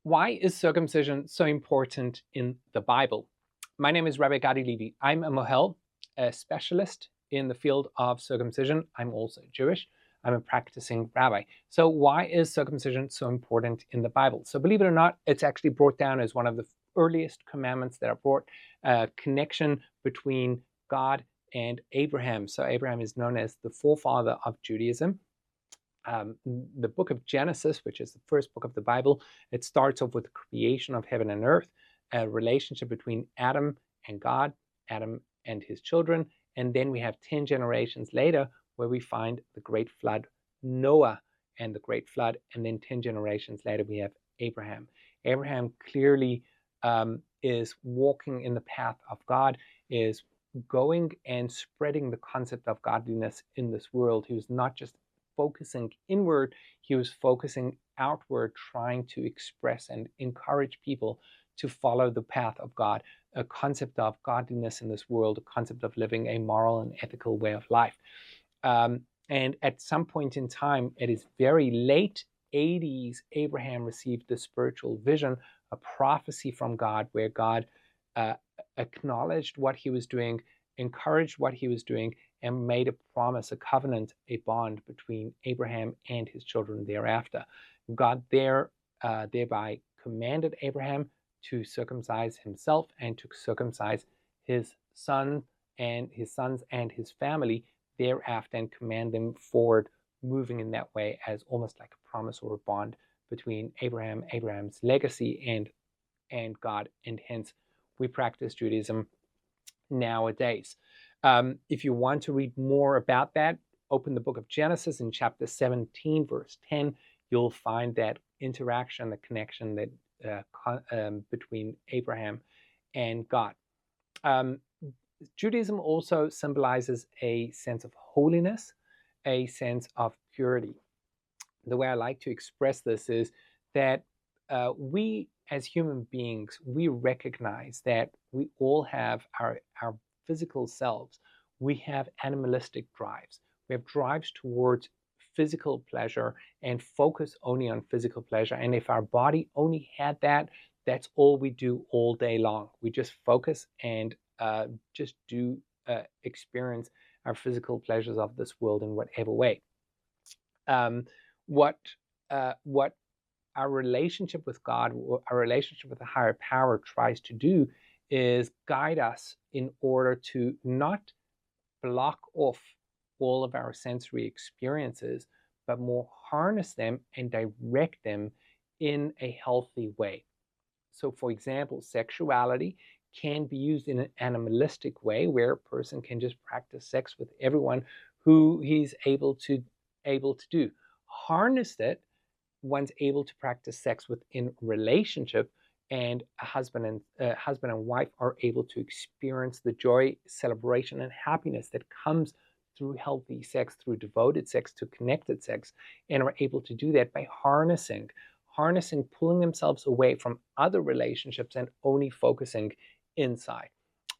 Why is circumcision so important in the Bible? My name is Rabbi Levy. I'm a Mohel, a specialist in the field of circumcision. I'm also Jewish. I'm a practicing rabbi. So why is circumcision so important in the Bible? So believe it or not, it's actually brought down as one of the earliest commandments that are brought, a connection between God and Abraham. So Abraham is known as the forefather of Judaism. The book of Genesis, which is the first book of the Bible, it starts off with the creation of heaven and earth, a relationship between Adam and God, Adam and his children, and then we have 10 generations later where we find the great flood, Noah and the great flood, and then 10 generations later we have Abraham. Abraham clearly is walking in the path of God, is going and spreading the concept of godliness in this world. He was not just focusing inward, he was focusing outward, trying to express and encourage people to follow the path of God, a concept of godliness in this world, a concept of living a moral and ethical way of life. And at some point in time, at his very late 80s, Abraham received the spiritual vision, a prophecy from God, where God acknowledged what he was doing, encouraged what he was doing, and made a promise, a covenant, a bond between Abraham and his children thereafter. God thereby commanded Abraham to circumcise himself and to circumcise his sons and his family thereafter, and command them forward, moving in that way as almost like a promise or a bond between Abraham's legacy, and God, and hence we practice Judaism nowadays. If you want to read more about that, open the book of Genesis in chapter 17, verse 10. You'll find that interaction, the connection that between Abraham and God. Judaism also symbolizes a sense of holiness, a sense of purity. The way I like to express this is that we as human beings, we recognize that we all have our physical selves. We have animalistic drives. We have drives towards physical pleasure and focus only on physical pleasure. And if our body only had that, that's all we do all day long. We just focus and just do experience our physical pleasures of this world in whatever way. What our relationship with God, our relationship with the higher power tries to do is guide us in order to not block off all of our sensory experiences, but more harness them and direct them in a healthy way. So, for example, sexuality can be used in an animalistic way, where a person can just practice sex with everyone who he's able to do. Harness it, one's able to practice sex within relationship, and a husband and wife are able to experience the joy, celebration, and happiness that comes through healthy sex, through devoted sex, to connected sex, and are able to do that by harnessing, pulling themselves away from other relationships and only focusing inside.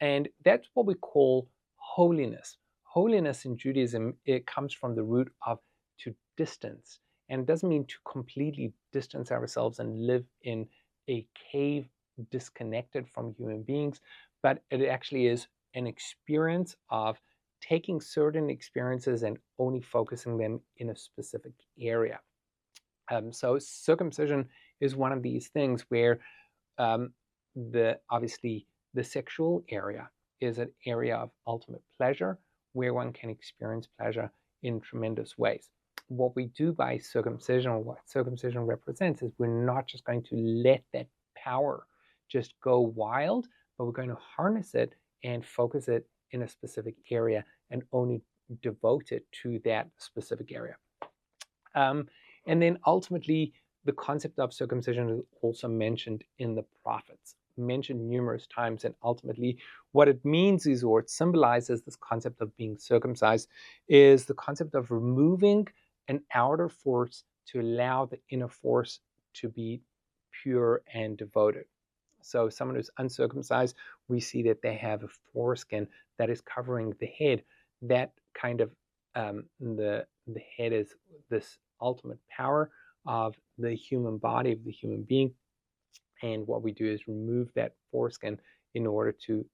And that's what we call holiness. Holiness in Judaism, it comes from the root of to distance. And it doesn't mean to completely distance ourselves and live in a cave disconnected from human beings, but it actually is an experience of taking certain experiences and only focusing them in a specific area. So circumcision is one of these things where obviously the sexual area is an area of ultimate pleasure, where one can experience pleasure in tremendous ways. What we do by circumcision, or what circumcision represents, is we're not just going to let that power just go wild, but we're going to harness it and focus it in a specific area and only devote it to that specific area. And then ultimately, the concept of circumcision is also mentioned in the prophets, mentioned numerous times. And ultimately, what it means is, or it symbolizes this concept of being circumcised, is the concept of removing an outer force to allow the inner force to be pure and devoted. So someone who's uncircumcised, we see that they have a foreskin that is covering the head. That kind of the head is this ultimate power of the human body, of the human being, And what we do is remove that foreskin in order to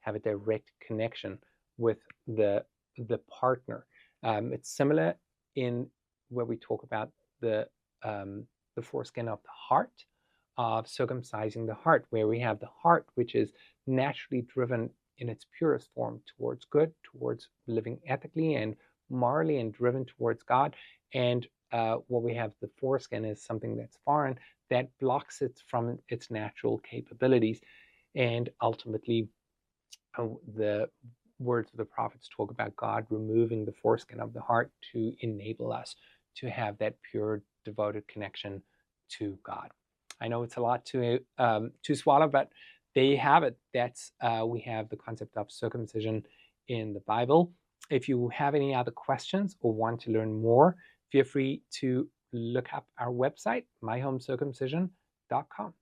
have a direct connection with the partner. It's similar in where we talk about the foreskin of the heart, of circumcising the heart, where we have the heart, which is naturally driven in its purest form towards good, towards living ethically and morally, and driven towards God. And what we have, the foreskin, is something that's foreign, that blocks it from its natural capabilities. And ultimately, the words of the prophets talk about God removing the foreskin of the heart to enable us to have that pure, devoted connection to God. I know it's a lot to swallow, but there you have it. That's we have the concept of circumcision in the Bible. If you have any other questions or want to learn more, feel free to look up our website, myhomecircumcision.com.